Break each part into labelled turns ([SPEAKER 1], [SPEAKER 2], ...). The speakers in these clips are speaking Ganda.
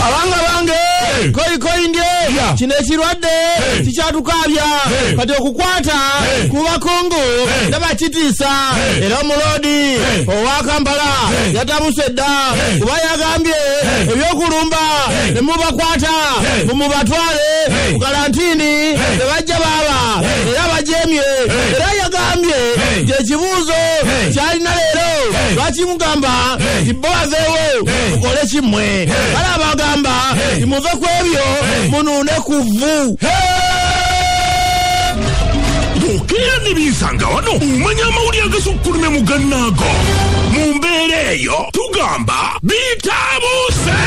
[SPEAKER 1] abanga bange koi ndye kino ekirwadde tikyatukabya kati okukwata ku bakungu n'abakitiisa era omulodi owa Kampala yatabuse dda kuba yagambye ebyokulumba ne mubakwata mubatwale ku karantini ne bajja baaba era bajemye era yagambye ekibuuzo kyalina leero lwaki mugamba tibaveewo mukole kimwe kale abagamba timuve ku ebyo munuune kuvu
[SPEAKER 2] Okera nibisanga wano umanya amawulire agasukkulumye mu gannaago mu mbeera eyo tugamba bitabuuse.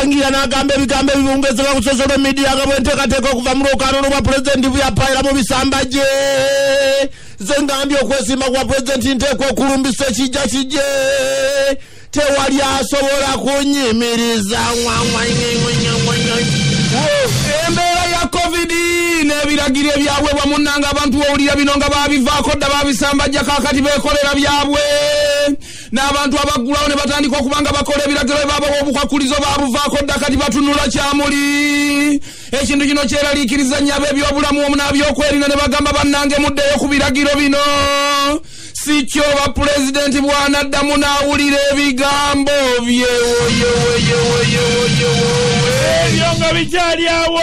[SPEAKER 1] arangira n'agamba ebigambo ebibungezebwa ku social media nga bwenteekateeka okuva mu lwokaano lwa pulezidenti buyapayira mu bisambajje ze ngambye okwesimba kwa pulezidenti nteekwa okulumbisa ekijja kijje tewali asobola kunyimiriza embeera ya covid n'ebiragiro ebyaweebwa munnanga abantu bawulira bino nga babivaako dda babisambajja kaakati beekolera byabwe n'abantu abaggulawo ne batandika okubanga bakola ebiragiro ebabawa obukwakulizo babuvaako dda kati batunula kyamuli ekintu kino kyeraliikiriza nnyo ab'ebyobulamu omu n'abyokwerinda ne bagamba bannange muddeyo ku biragiro bino si kyo ba pulezidenti bw'anaddamu n'awulira ebigambo ebyo nga bikyali awo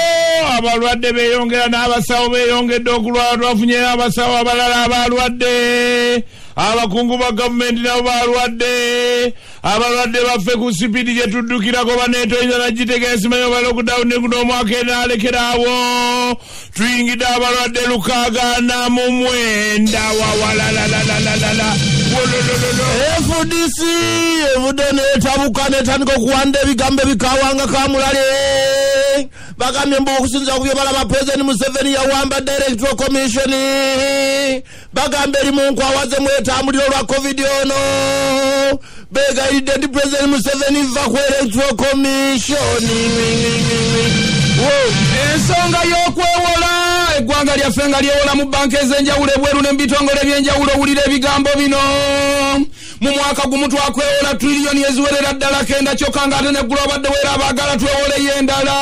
[SPEAKER 1] abalwadde beeyongera n'abasawo beeyongedde okulwala twafunyeyo abasawo abalala abalwadde abakungu ba gavumenti nabo balwadde abalwadde baffe ku sipidi gye tuddukirako baneetoyiza nagitegeeza simanyi oba lockdown ne guno omwaka enaalekerawo tuyingidde abalwadde 649 wawalalalalala FDC evudde neetabuka netandika okuwanda ebigambo ebikawanga kamulale bagambye mbu okusinza ku bye balaba President Museveni yawamba Electoral Commission bagambye eri mu nkwawaze mwetambuliro lwa covid ono begayidde ndi President Museveni va ku Electoral Commission ensonga y'okwewola eggwanga lyaffe nga lyewola mu banka ez'enjawulo ebweru n'ebitongole by'enjawulo owulira ebigambo bino mu mwaka gumu twakwewola triliyoni eziwerera ddala 9 kyokka ng'ate neggulu abadde weera abaagala twewoleyo endala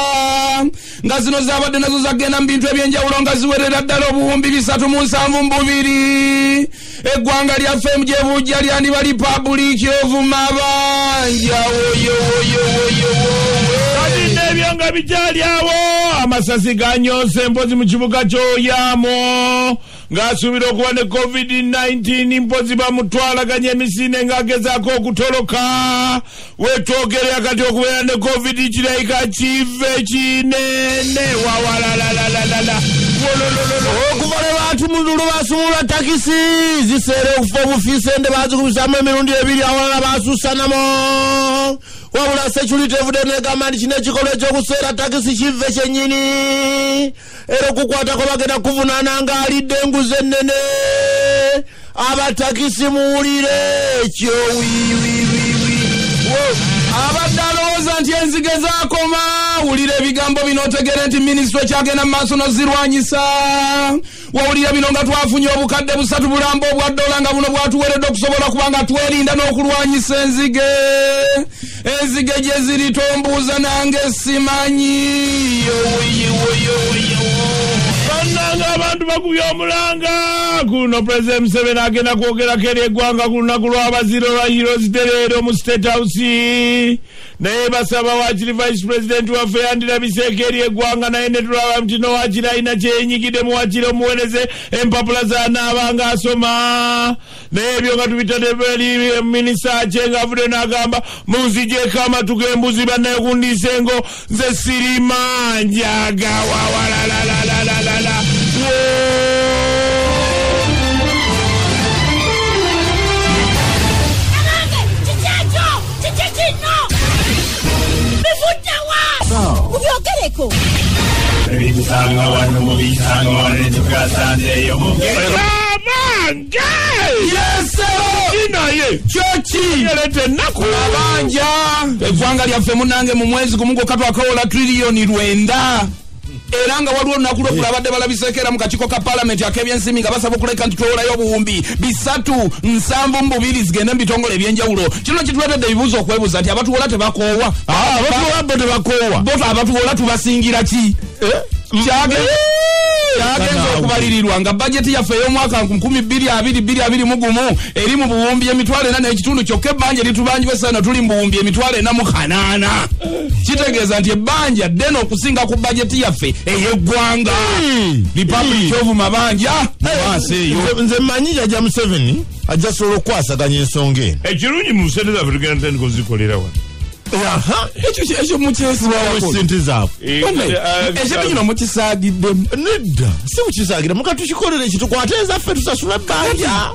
[SPEAKER 1] nga zino zaabadde nazo zagenda mu bintu ebyenjawulo nga ziwerera ddala obuwumbi 372 eggwanga lyaffe mu gyebujja lyandiba lipabuliiki of mabanja ebyo nga bikyali awo amasasi ganyoose mpozi mu kibuga ky'Oyamo ng'asuubira okuba ne covid-19 mpozi bamutwalaganya emisinde ng'agezaako okutoloka wetwogerera kati okubeera ne covid kirayika kive kinene wawalalalalala okuva ne bantu mu lulu basumula takisi ziseera okufa obufiise nde bazikubisamu emirundi 2 awalala basuusanamo wabula security evudde negamba nti kino ekikolwa ekyokuseera takisi kive kyennyini era okukwatako bagenda kuvunaana ng'alidde enguzi ennene abatakisi muwulire ekyo abadde alowooza nti enzige zaakoma wulira ebigambo bino otegere nti minisitule kyagenda mu maaso nozirwanyisa wawulira bino nga twafunye obukadde 3 bulambo obwa $1 nga buno bwatuweredde okusobola kuba nga twerinda n'okulwanyisa enzige gye ziri tombuuza nange simanyi bannange nga abantu bakubye omulanga kuno President Museveni agenda kwogerako eri eggwanga ku lunaku lw'abaziro lwa Heroes Day leero mu State House naye basaba waakiri Vice President waffe yandirabiseeko eri eggwanga naye ne tulaba nti nowaakiri alina kyenyigidde mu waakiri omuweereze empapula z'anaabanga asoma naye ebyo nga tubitadde eri minisita Aceng avudde n'agamba munzigyeko amatu g'embuzi bannaye kundiisengo nze sirima njagawa walalalalala
[SPEAKER 3] Ubyogereko
[SPEAKER 2] ebisanga wano mu bisanga wano tukasanzeeyo
[SPEAKER 1] Kabanja kinaye
[SPEAKER 4] Chochi
[SPEAKER 1] yalete ennaku
[SPEAKER 4] abanja eggwanga lyaffe munange mu mwezi gumu gwokka twakola trillioni 9 era nga waliwo olunaku lw'okula abadde balabiseekera mu kakiiko ka paalamenti ak'ebyensimbi nga basaba okuleka nti twewolayo obuwumbi 372 zigende mu bitongole ebyenjawulo. Kino kituleetedde ebibuuzo okwebuuza nti abatuwola tebakoowa bo abatuwola tubasingira ki? Kyagenza okubalirirwa nga bajeti yaffe ey'omwaka 2022 eri mu buwumbi emitwalo 4 n'ekitundu kyokka ebbanja litubanjibwa essano tuli mu buwumbi emitwalo 4 kitegeeza nti ebbanja ddene okusinga ku bajeti yaffe ey'eggwanga Republic of Mabanja maaso eyo.
[SPEAKER 5] Nze mmanyi jajja Museveni ajja sobola okukwasaganya ensonga eno.
[SPEAKER 1] ekirungi mu ssente zaffe tugenda tutandika ozikolera wano
[SPEAKER 4] ekyo mukyesibawo
[SPEAKER 5] sente zaabwe
[SPEAKER 4] ekyo kino mukisaagiddemu
[SPEAKER 5] nedda si mukisaagira muka tukikolere ekitukwate ezaffe tusasula ebbanja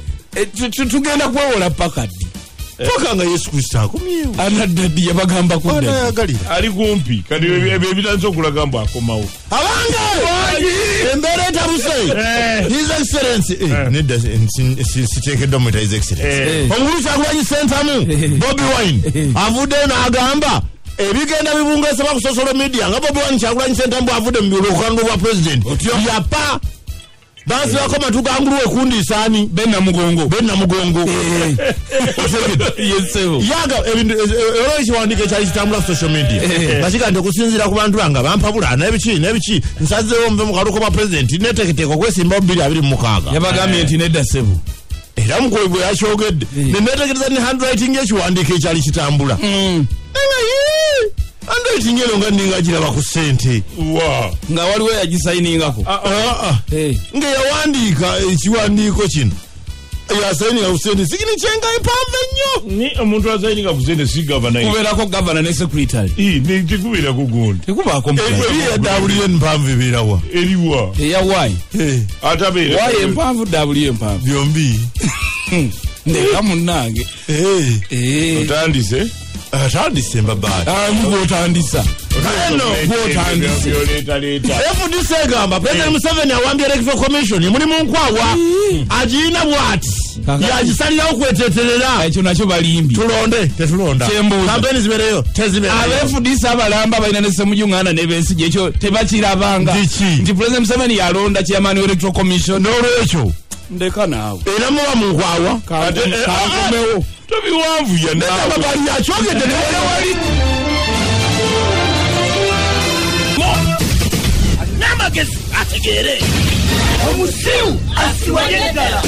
[SPEAKER 4] tugenda kwewola paka ddi
[SPEAKER 5] paka nga Yesu Kristo akomyewo
[SPEAKER 4] anadda ddi yabagamba kudda
[SPEAKER 5] anayagalira
[SPEAKER 1] ali kumpi kati ebyo ebitanze okulaga mbu akomawo
[SPEAKER 5] abange embeera etabuse His Excellency nedda siteekeddwa mweta His Excellency omukulu Kyagulanyi Ssentamu Bobi Wine avuddeyo n'agamba ebigenda bibungeesa ku social media nga Bobi Wine Kyagulanyi Ssentamu bw'avudde mu bulukandu bwa president yapa basi bako matuka angulu wekundiisani
[SPEAKER 4] benna mugongo
[SPEAKER 5] yesewo yaga ebintu ero ekiwandiiko ekyali kitambula ku social media bakika nti okusinziira ku bantu bange bampabula n'ebiki nsazeewo nve mu kaluko bwa president neteeketeeka okwesimbawo 226
[SPEAKER 4] yabagambye nti nedda ssebo
[SPEAKER 5] era mukulu bwe yakyogedde nenetegereza ne handwriting ekiwandiiko ekyali kitambula handwriting eno nga ninga giraba ku ssente
[SPEAKER 4] nga waliwo yagisayiningako
[SPEAKER 5] nga yawandiika ekiwandiiko kino yasayininga ku ssente sigini kyenga empanvu ennyo
[SPEAKER 1] ni omuntu asayininga ku ssente si gavana
[SPEAKER 4] kubeerako gavana ne secretary
[SPEAKER 1] tekubeerako gundi
[SPEAKER 4] tekubaako
[SPEAKER 5] W empanvu ebeerawa
[SPEAKER 1] eriwa
[SPEAKER 4] eyawaayi
[SPEAKER 1] atabeera
[SPEAKER 4] waayi empanvu W empanvu
[SPEAKER 5] byombi
[SPEAKER 4] ndeka munnange
[SPEAKER 1] otandise
[SPEAKER 5] atandise mbabaali
[SPEAKER 4] gwotandisa
[SPEAKER 5] FDC egamba President Museveni awambye Electoral Commission mulimu nkwawa agirina bwati yagisalirawo kweteterera
[SPEAKER 4] ekyo nakyo balimbi
[SPEAKER 5] tulonde tetulonda kampeni zibereyo tezibereyo
[SPEAKER 4] FDC abalamba balina ne Ssemujungana ne Besigye ekyo tebakirabanga nti President Museveni yalonda chairman wa Electoral Commission
[SPEAKER 5] n'olwekyo
[SPEAKER 4] ndeka naawe
[SPEAKER 5] era muba mu nkwawa
[SPEAKER 4] kankomewo
[SPEAKER 1] tobiwanvu
[SPEAKER 5] yanababali yakyogedde newali
[SPEAKER 2] n'amagezi ategeere omusiru asiwanye ddala